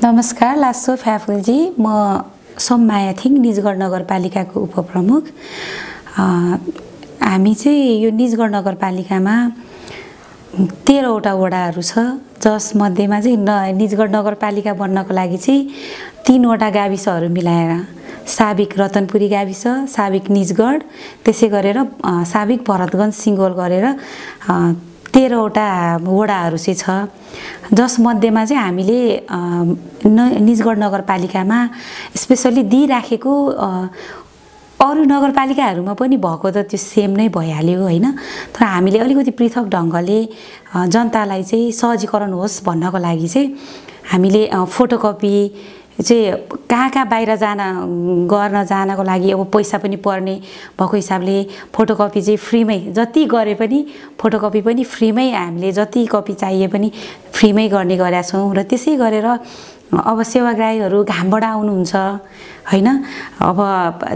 नमस्कार लासो फ्याफुलजी, म सोममाया थिङ निजगढ नगरपालिकाको उपप्रमुख। हामी चाहिँ यो निजगढ नगरपालिकामा 13 वटा वडाहरू छ, जसमध्येमा चाहिँ निजगढ नगरपालिका बन्नको लागि चाहिँ 3 वटा गाविसहरू मिलाएर साबिक रतनपुरी गाविस, साबिक निजगढ, त्यसै गरेर साबिक भरतगञ्ज सिङ्गोल गरेर 13 वटा वडाहरू चाहिँ छ, जसमध्येमा चाहिँ हामीले निजगढ नगरपालिकामा स्पेसली दिइराखेको अरू नगरपालिकाहरूमा पनि भएको त त्यो सेम नै भइहाल्यो हैन। तर हामीले अलिकति पृथक ढङ्गले जनतालाई चाहिँ सहजीकरण होस् भन्नको लागि चाहिँ हामीले फोटोकपी चाहिँ कहाँ बाहिर गर्न जानको लागि अब पैसा पनि पर्ने भएको हिसाबले फोटोकपी चाहिँ फ्रीमै जति गरे पनि फोटोकपी पनि फ्रीमै हामीले जति कपी चाहिए पनि फ्रीमै गर्ने गरेका छौँ। र त्यसै गरेर अब सेवाग्राहीहरू घामबाट आउनुहुन्छ हैन, अब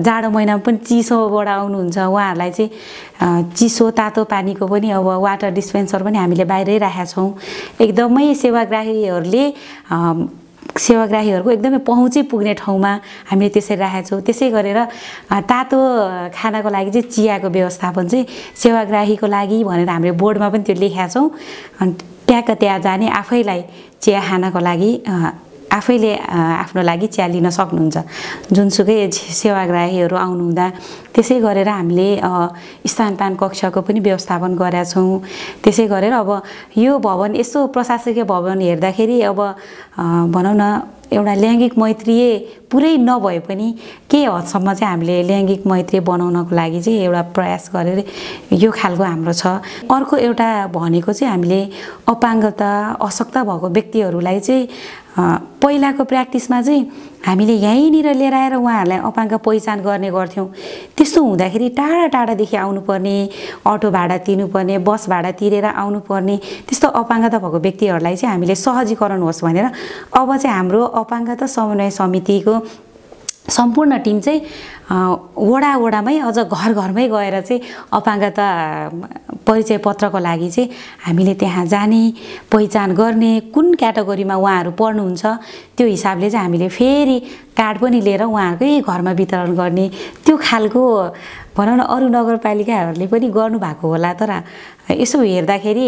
जाडो महिनामा पनि चिसोबाट आउनुहुन्छ, उहाँहरूलाई चाहिँ चिसो तातो पानीको पनि अब वाटर डिस्पेन्सर पनि हामीले बाहिरै राखेका छौँ। एकदमै सेवाग्राहीहरूको एकदमै पहुँचै पुग्ने ठाउँमा हामीले त्यसरी राखेका छौँ। त्यसै गरेर तातो खानाको लागि चाहिँ चियाको व्यवस्थापन चाहिँ सेवाग्राहीको लागि भनेर हामीले बोर्डमा पनि त्यो लेखेका छौँ। अनि ट्याक्क त्यहाँ जाने आफैलाई चिया खानको लागि आफैले आफ्नो लागि चिया लिन सक्नुहुन्छ जुनसुकै सेवाग्राहीहरू आउनुहुँदा। त्यसै गरेर हामीले स्तनपान कक्षको पनि व्यवस्थापन गरेका छौँ। त्यसै गरेर अब यो भवन यसो प्रशासकीय भवन हेर्दाखेरि अब भनौँ न एउटा लैङ्गिक मैत्रीय पुरै नभए पनि केही हदसम्म चाहिँ हामीले लैङ्गिक मैत्री बनाउनको लागि चाहिँ एउटा प्रयास गरेर यो खालको हाम्रो छ। अर्को एउटा भनेको चाहिँ हामीले अपाङ्गता अशक्त भएको व्यक्तिहरूलाई चाहिँ पहिलाको प्र्याक्टिसमा चाहिँ हामीले यहीँनिर लिएर आएर उहाँहरूलाई अपाङ्ग पहिचान गर्ने गर्थ्यौँ। त्यस्तो हुँदाखेरि टाढा टाढादेखि आउनुपर्ने, अटो भाडा तिर्नुपर्ने, बस भाडा तिरेर आउनुपर्ने त्यस्तो अपाङ्गता भएको व्यक्तिहरूलाई चाहिँ हामीले सहजीकरण होस् भनेर अब चाहिँ हाम्रो अपाङ्गता समन्वय समितिको सम्पूर्ण टिम चाहिँ वडामै अझ घरमै गएर चाहिँ अपाङ्गता परिचय पत्रको लागि चाहिँ हामीले त्यहाँ जाने, पहिचान गर्ने, कुन क्याटेगोरीमा उहाँहरू पर्नुहुन्छ त्यो हिसाबले चाहिँ हामीले फेरि कार्ड पनि लिएर उहाँहरूकै घरमा वितरण गर्ने, त्यो खालको भनौँ न अरू नगरपालिकाहरूले पनि गर्नुभएको होला। तर यसो हेर्दाखेरि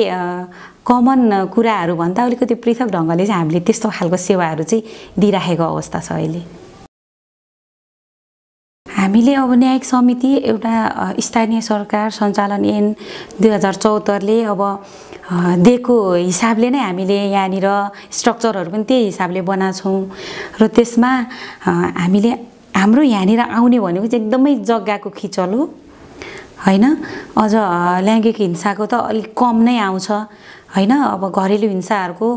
कमन कुराहरू भन्दा अलिकति पृथक ढङ्गले चाहिँ हामीले त्यस्तो खालको सेवाहरू चाहिँ दिइराखेको अवस्था छ अहिले। हामीले अब न्यायिक समिति एउटा स्थानीय सरकार सञ्चालन ऐन 2074ले अब दिएको हिसाबले नै हामीले यहाँनिर स्ट्रक्चरहरू पनि त्यही हिसाबले बनाछौँ। र त्यसमा हामीले हाम्रो यहाँनिर आउने भनेको चाहिँ एकदमै जग्गाको खिचल हो हैन। अझ लैङ्गिक हिंसाको त अलिक कम नै आउँछ हैन। अब घरेलु हिंसाहरूको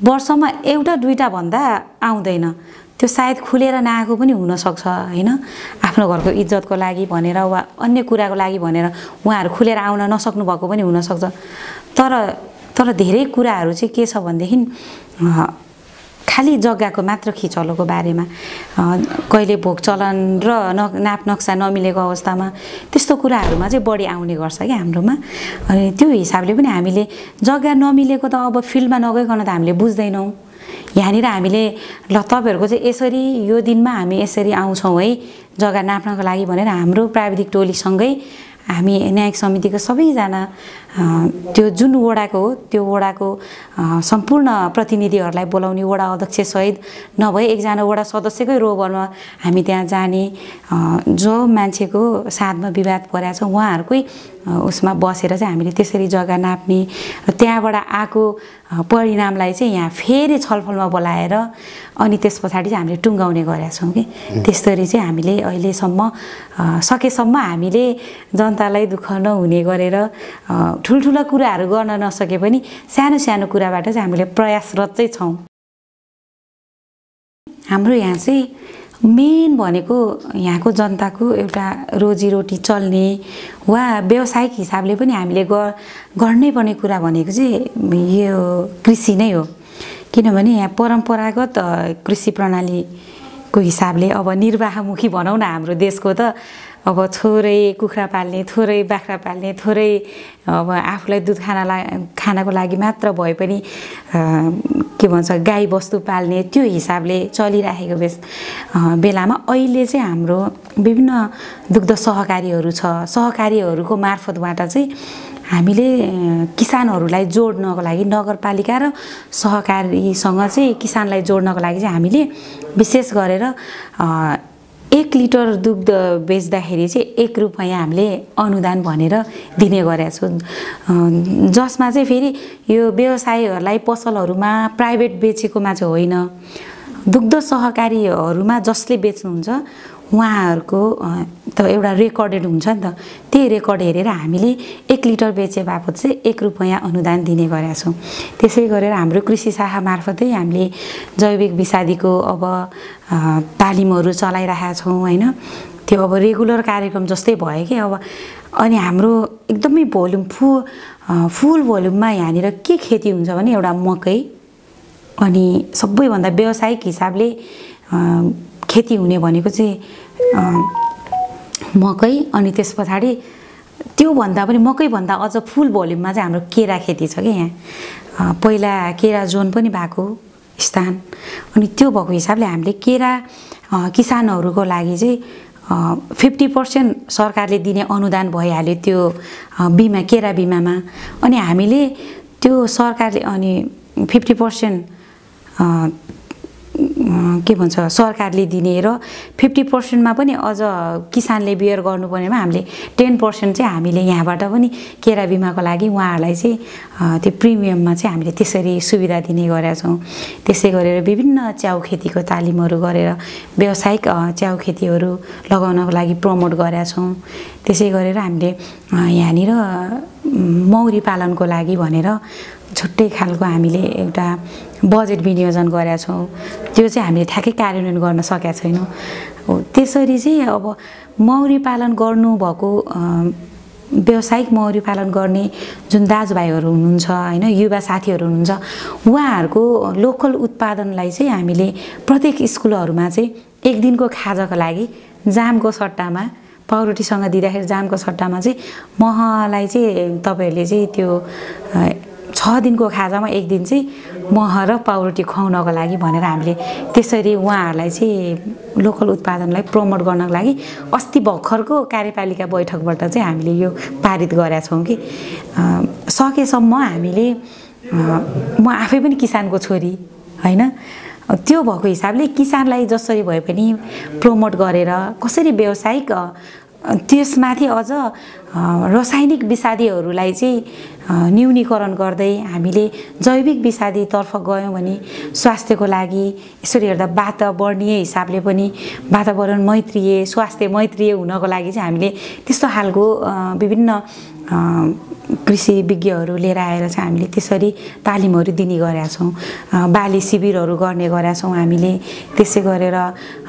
वर्षमा एउटा दुईटा भन्दा आउँदैन, त्यो सायद खुलेर नआएको पनि हुनसक्छ हैन। आफ्नो घरको इज्जतको लागि भनेर वा अन्य कुराको लागि भनेर उहाँहरू खुलेर आउन नसक्नु भएको पनि हुनसक्छ। तर धेरै कुराहरू चाहिँ के छ भनेदेखि खालि जग्गाको मात्र खिचलोको बारेमा कहिले भोग चलन र नाप नक्सा नमिलेको अवस्थामा त्यस्तो कुराहरूमा चाहिँ बढी आउने गर्छ क्या हाम्रोमा। अनि त्यो हिसाबले पनि हामीले जग्गा नमिलेको त अब फिल्डमा नगइकन त हामीले बुझ्दैनौँ। यहाँनिर हामीले ल तपाईँहरूको चाहिँ यसरी यो दिनमा हामी यसरी आउँछौँ है जग्गा नाप्नको लागि भनेर हाम्रो प्राविधिक टोलीसँगै हामी न्यायिक समितिको सबैजना त्यो जुन वडाको हो त्यो वडाको सम्पूर्ण प्रतिनिधिहरूलाई बोलाउने, वडा अध्यक्ष सहित नभए एकजना वडा सदस्यकै रोबरमा हामी त्यहाँ जाने, जो मान्छेको साथमा विवाद परेको छ उहाँहरूकै उसमा बसेर चाहिँ हामीले त्यसरी जग्गा नाप्ने र त्यहाँबाट आएको परिणामलाई चाहिँ यहाँ फेरि छलफलमा बोलाएर अनि त्यस पछाडि चाहिँ हामीले टुङ्गाउने गरेका छौँ कि त्यसरी चाहिँ हामीले अहिलेसम्म सकेसम्म हामीले जनतालाई दुःख नहुने गरेर ठुल्ठुला कुराहरू गर्न नसके पनि सानो सानो कुराबाट चाहिँ हामीले प्रयासरत चाहिँ छौँ। हाम्रो यहाँ चाहिँ मेन भनेको यहाँको जनताको एउटा रोजीरोटी चल्ने वा व्यावसायिक हिसाबले पनि हामीले गर्नै पर्ने कुरा भनेको चाहिँ यो कृषि नै हो। किनभने यहाँ परम्परागत कृषि प्रणालीको हिसाबले अब निर्वाहमुखी भनौँ न हाम्रो देशको त अब थोरै कुखुरा पाल्ने, थोरै बाख्रा पाल्ने, थोरै अब आफूलाई दुध खानको लागि मात्र भए पनि के भन्छ गाई बस्तु पाल्ने त्यो हिसाबले चलिराखेको बेलामा अहिले चाहिँ हाम्रो विभिन्न दुग्ध सहकारीहरू छ। सहकारीहरूको मार्फतबाट चाहिँ हामीले किसानहरूलाई जोड्नको लागि नगरपालिका र सहकारीसँग चाहिँ किसानलाई जोड्नको लागि चाहिँ हामीले विशेष गरेर 1 लिटर दुग्ध बेच्दाखेरि चाहिँ 1 रुपैयाँ हामीले अनुदान भनेर दिने गरेका छौँ। जसमा चाहिँ फेरि यो व्यवसायीहरूलाई पसलहरूमा प्राइभेट बेचेकोमा चाहिँ होइन, दुग्ध सहकारीहरूमा जसले बेच्नुहुन्छ उहाँहरूको त एउटा रेकर्डेड हुन्छ नि त, त्यही रेकर्ड हेरेर हामीले 1 लिटर बेचे बापत चाहिँ 1 रुपैयाँ अनुदान दिने गरेका छौँ। त्यसै गरेर हाम्रो कृषि शाखा मार्फतै हामीले जैविक विषादीको अब तालिमहरू चलाइरहेका छौँ होइन। त्यो अब रेगुलर कार्यक्रम जस्तै भयो कि अब। अनि हाम्रो एकदमै भोल्युम फुल भोल्युममा यहाँनिर के खेती हुन्छ भने एउटा मकै, अनि सबैभन्दा व्यावसायिक हिसाबले खेती हुने भनेको चाहिँ मकै, अनि त्यस पछाडि त्योभन्दा पनि मकैभन्दा अझ फुल भोल्युममा चाहिँ हाम्रो केरा खेती छ कि यहाँ। पहिला केरा जोन पनि भएको स्थान, अनि त्यो भएको हिसाबले हामीले केरा किसानहरूको लागि चाहिँ 50% सरकारले दिने अनुदान भइहाल्यो त्यो बिमा, केरा बिमामा। अनि हामीले त्यो सरकारले अनि 50% के भन्छ सरकारले दिने र 50%मा पनि अझ किसानले बियर गर्नुपर्नेमा हामीले 10% चाहिँ हामीले यहाँबाट पनि केरा बिमाको लागि उहाँहरूलाई चाहिँ त्यो प्रिमियममा चाहिँ हामीले त्यसरी सुविधा दिने गरेका छौँ। त्यसै गरेर विभिन्न च्याउ खेतीको तालिमहरू गरेर व्यावसायिक च्याउ खेतीहरू लगाउनको लागि प्रमोट गरेका छौँ। त्यसै गरेर हामीले यहाँनिर मौरी पालनको लागि भनेर छुट्टै खालको हामीले एउटा बजेट विनियोजन गरेका छौँ। त्यो चाहिँ हामीले ठ्याक्कै कार्यान्वयन गर्न सकेका छैनौँ। त्यसरी चाहिँ अब मौरी पालन गर्नुभएको व्यावसायिक मौरी पालन गर्ने जुन दाजुभाइहरू हुनुहुन्छ होइन, युवा साथीहरू हुनुहुन्छ, उहाँहरूको लोकल उत्पादनलाई चाहिँ हामीले प्रत्येक स्कुलहरूमा चाहिँ 1 दिनको खाजाको लागि जामको सट्टामा, पाउरोटीसँग दिँदाखेरि जामको सट्टामा चाहिँ महलाई चाहिँ तपाईँहरूले चाहिँ त्यो 6 दिनको खाजामा 1 दिन चाहिँ मह र पाउरोटी खुवाउनको लागि भनेर हामीले त्यसरी उहाँहरूलाई चाहिँ लोकल उत्पादनलाई प्रमोट गर्नको लागि अस्ति भर्खरको कार्यपालिका बैठकबाट चाहिँ हामीले यो पारित गरेका छौँ कि सकेसम्म हामीले, म आफै पनि किसानको छोरी होइन, त्यो भएको हिसाबले किसानलाई जसरी भए पनि प्रमोट गरेर कसरी व्यावसायिक त्यसमाथि अझ रासायनिक विषादीहरूलाई चाहिँ न्यूनीकरण गर्दै हामीले जैविक विषादीतर्फ गयौँ भने स्वास्थ्यको लागि यसरी हेर्दा वातावरणीय हिसाबले पनि वातावरण मैत्रीय, स्वास्थ्य मैत्रीय हुनको लागि चाहिँ हामीले त्यस्तो खालको विभिन्न कृषि विज्ञहरू लिएर आएर चाहिँ हामीले त्यसरी तालिमहरू दिने गरेका छौँ। बाली शिविरहरू गर्ने गरेका छौँ हामीले। त्यसै गरेर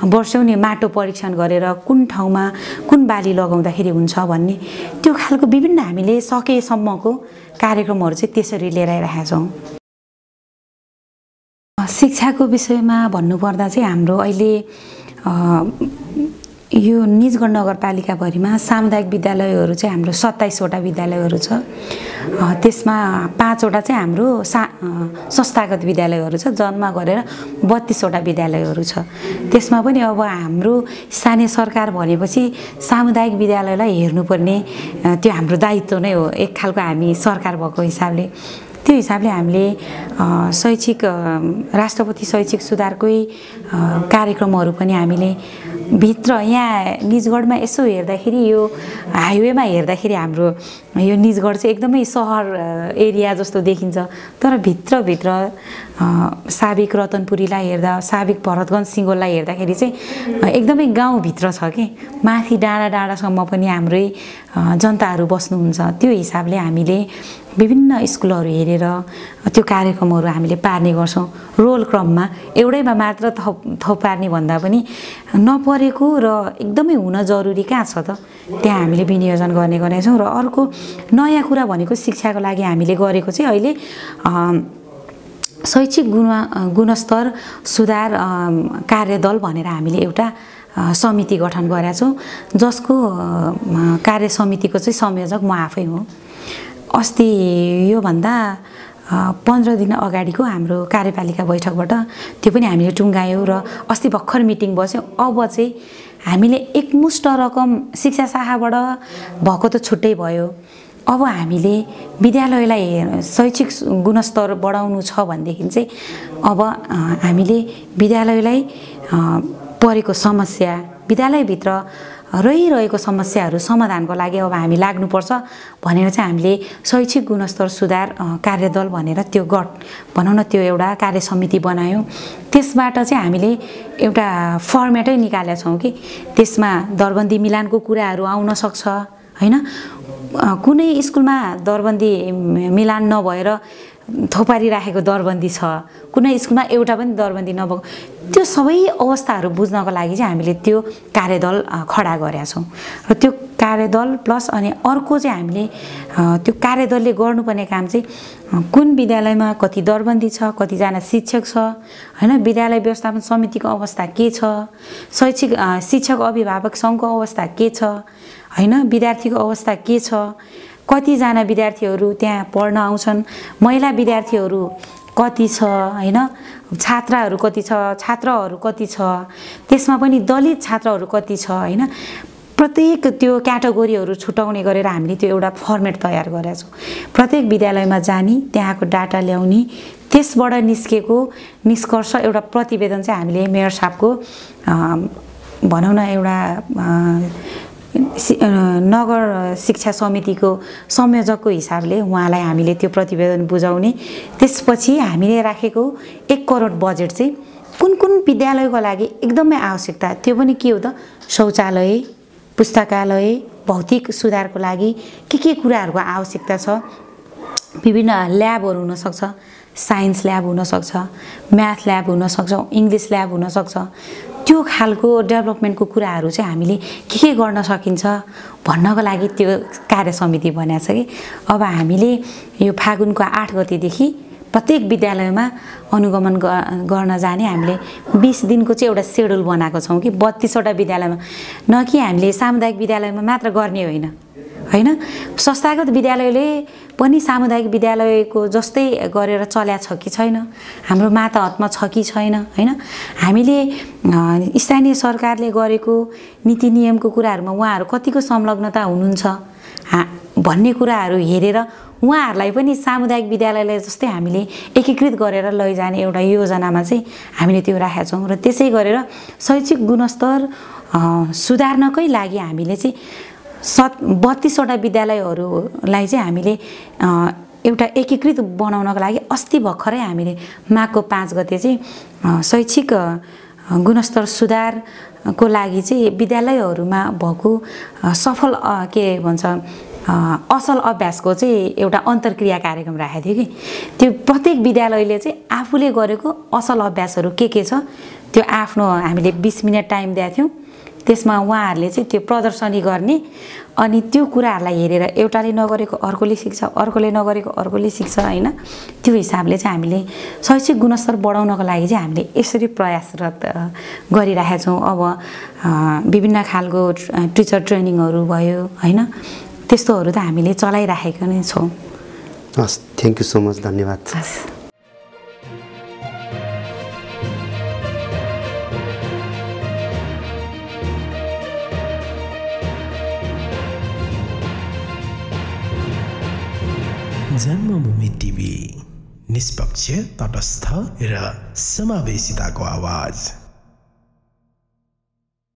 वर्षौनी माटो परीक्षण गरेर कुन ठाउँमा कुन बाली लगाउँदाखेरि हुन्छ भन्ने त्यो खालको विभिन्न हामीले सकेसम्मको कार्यक्रमहरू चाहिँ त्यसरी लिएर आइरहेका छौँ। शिक्षाको विषयमा भन्नुपर्दा चाहिँ हाम्रो अहिले यो निजगढ नगरपालिकाभरिमा सामुदायिक विद्यालयहरू चाहिँ हाम्रो 27 वटा विद्यालयहरू छ। त्यसमा 5 वटा चाहिँ हाम्रो संस्थागत विद्यालयहरू छ, जन्म गरेर 32 वटा विद्यालयहरू छ। त्यसमा पनि अब हाम्रो स्थानीय सरकार भनेपछि सामुदायिक विद्यालयलाई हेर्नुपर्ने त्यो हाम्रो दायित्व नै हो एक खालको। हामी सरकार भएको हिसाबले त्यो हिसाबले हामीले शैक्षिक राष्ट्रपति शैक्षिक सुधारकै कार्यक्रमहरू पनि हामीले भित्र यहाँ निजगढमा यसो हेर्दाखेरि यो हाइवेमा हेर्दाखेरि हाम्रो यो निजगढ चाहिँ एकदमै सहर एरिया जस्तो देखिन्छ, तर भित्रभित्र साबिक रतनपुरीलाई हेर्दा, साबिक भरतगञ्ज सिङ्गोललाई हेर्दाखेरि चाहिँ एकदमै गाउँभित्र छ कि माथि डाँडा डाँडासम्म पनि हाम्रै जनताहरू बस्नुहुन्छ। त्यो हिसाबले हामीले विभिन्न स्कुलहरू हेरेर त्यो कार्यक्रमहरू हामीले पार्ने गर्छौँ। रोल क्रममा एउटैमा मात्र थप पार्ने भन्दा पनि नपरेको र एकदमै हुन जरुरी कहाँ छ त त्यहाँ हामीले विनियोजन गर्ने गरेछौँ। र अर्को नयाँ कुरा भनेको शिक्षाको लागि हामीले गरेको चाहिँ अहिले शैक्षिक गुणस्तर सुधार कार्यदल भनेर हामीले एउटा समिति गठन गरेका छौँ, जसको कार्य समितिको चाहिँ संयोजक म आफै हो। अस्ति योभन्दा 15 दिन अगाडिको हाम्रो कार्यपालिका बैठकबाट त्यो पनि हामीले टुङ्गायौँ र अस्ति भर्खर मिटिङ बस्यो। अब चाहिँ हामीले एकमुष्ट रकम शिक्षा शाखाबाट भएको त छुट्टै भयो। अब हामीले विद्यालयलाई शैक्षिक गुणस्तर बढाउनु छ भनेदेखि चाहिँ अब हामीले विद्यालयलाई परेको समस्या, विद्यालयभित्र रहिरहेको समस्याहरू समाधानको लागि अब हामी लाग्नुपर्छ भनेर चाहिँ हामीले शैक्षिक गुणस्तर सुधार कार्यदल भनेर त्यो भनौँ न त्यो एउटा कार्य समिति बनायौँ। त्यसबाट चाहिँ हामीले एउटा फर्मेटै निकालेका छौँ कि त्यसमा दरबन्दी मिलानको कुराहरू आउन सक्छ हैन। कुनै स्कुलमा दरबन्दी मिलान नभएर थोपारी राखेको दरबन्दी छ, कुनै स्कुलमा एउटा पनि दरबन्दी नभएको, त्यो सबै अवस्थाहरू बुझ्नको लागि चाहिँ हामीले त्यो कार्यदल खडा गरेका छौँ। र त्यो कार्यदल प्लस अनि अर्को चाहिँ हामीले त्यो कार्यदलले गर्नुपर्ने काम चाहिँ कुन विद्यालयमा कति दरबन्दी छ, कतिजना शिक्षक छ हैन, विद्यालय व्यवस्थापन समितिको अवस्था के छ, शैक्षिक शिक्षक अभिभावक सङ्घको अवस्था के छ हैन, विद्यार्थीको अवस्था के छ, कतिजना विद्यार्थीहरू त्यहाँ पढ्न आउँछन्, महिला विद्यार्थीहरू कति छ हैन, छात्राहरू कति छ, छात्रहरू कति छ, त्यसमा पनि दलित छात्रहरू कति छ हैन। प्रत्येक त्यो क्याटेगोरीहरू छुटाउने गरेर हामीले त्यो एउटा फर्मेट तयार गरेका छौँ। प्रत्येक विद्यालयमा जाने, त्यहाँको डाटा ल्याउने, त्यसबाट निस्केको निष्कर्ष एउटा प्रतिवेदन चाहिँ हामीले मेयर साहबको भनौँ न एउटा नगर शिक्षा समितिको संयोजकको हिसाबले उहाँलाई हामीले त्यो प्रतिवेदन बुझाउने। त्यसपछि हामीले राखेको 1 करोड बजेट चाहिँ कुन कुन विद्यालयको लागि एकदमै आवश्यकता, त्यो पनि के हो त, शौचालय, पुस्तकालय, भौतिक सुधारको लागि के कुराहरूको आवश्यकता छ। विभिन्न ल्याबहरू हुनसक्छ, साइन्स ल्याब हुनसक्छ, म्याथ ल्याब हुनसक्छ, इङ्ग्लिस ल्याब हुनसक्छ। त्यो खालको डेभलपमेन्टको कुराहरू चाहिँ हामीले के गर्न सकिन्छ भन्नको लागि त्यो कार्य समिति बनाएको छ कि। अब हामीले यो फागुनको 8 गतेदेखि प्रत्येक विद्यालयमा अनुगमन गर्न जाने हामीले 20 दिनको चाहिँ एउटा सेड्युल बनाएको छौँ कि 32 वटा विद्यालयमा, न कि हामीले सामुदायिक विद्यालयमा मात्र गर्ने होइन हैन। संस्थागत विद्यालयले पनि सामुदायिक विद्यालयको जस्तै गरेर चल्या छ कि छैन, हाम्रो माता हतमा छ कि छैन हैन। हामीले स्थानीय सरकारले गरेको नीति नियमको कुराहरूमा उहाँहरू कतिको संलग्नता हुनुहुन्छ भन्ने कुराहरू हेरेर उहाँहरूलाई पनि सामुदायिक विद्यालयलाई जस्तै हामीले एकीकृत गरेर लैजाने एउटा योजनामा चाहिँ हामीले त्यो राखेका छौँ। र त्यसै गरेर शैक्षिक गुणस्तर सुधार्नकै लागि हामीले चाहिँ 32 वटा विद्यालयहरूलाई चाहिँ हामीले एउटा एकीकृत बनाउनको लागि अस्ति भर्खरै हामीले माघको 5 गते चाहिँ शैक्षिक गुणस्तर सुधारको लागि चाहिँ विद्यालयहरूमा भएको सफल के भन्छ असल अभ्यासको चाहिँ एउटा अन्तर्क्रिया कार्यक्रम राखेको थियो कि। त्यो प्रत्येक विद्यालयले चाहिँ आफूले गरेको असल अभ्यासहरू के छ त्यो आफ्नो हामीले 20 मिनट टाइम दिएको थियौँ। त्यसमा उहाँहरूले चाहिँ त्यो प्रदर्शनी गर्ने अनि त्यो कुराहरूलाई हेरेर एउटाले नगरेको अर्कोले सिक्छ, अर्कोले नगरेको अर्कोले सिक्छ हैन। त्यो हिसाबले चाहिँ हामीले शैक्षिक गुणस्तर बढाउनको लागि चाहिँ हामीले यसरी प्रयासरत गरिरहेका छौँ। अब विभिन्न खालको टिचर ट्रेनिङहरू भयो हैन, त्यस्तोहरू त हामीले चलाइराखेका नै छौँ। हस्, थ्याङ्क यू सो मच, धन्यवाद। जन्मभूमि टिभी, निष्पक्ष, तटस्थ र समावेशिताको आवाज।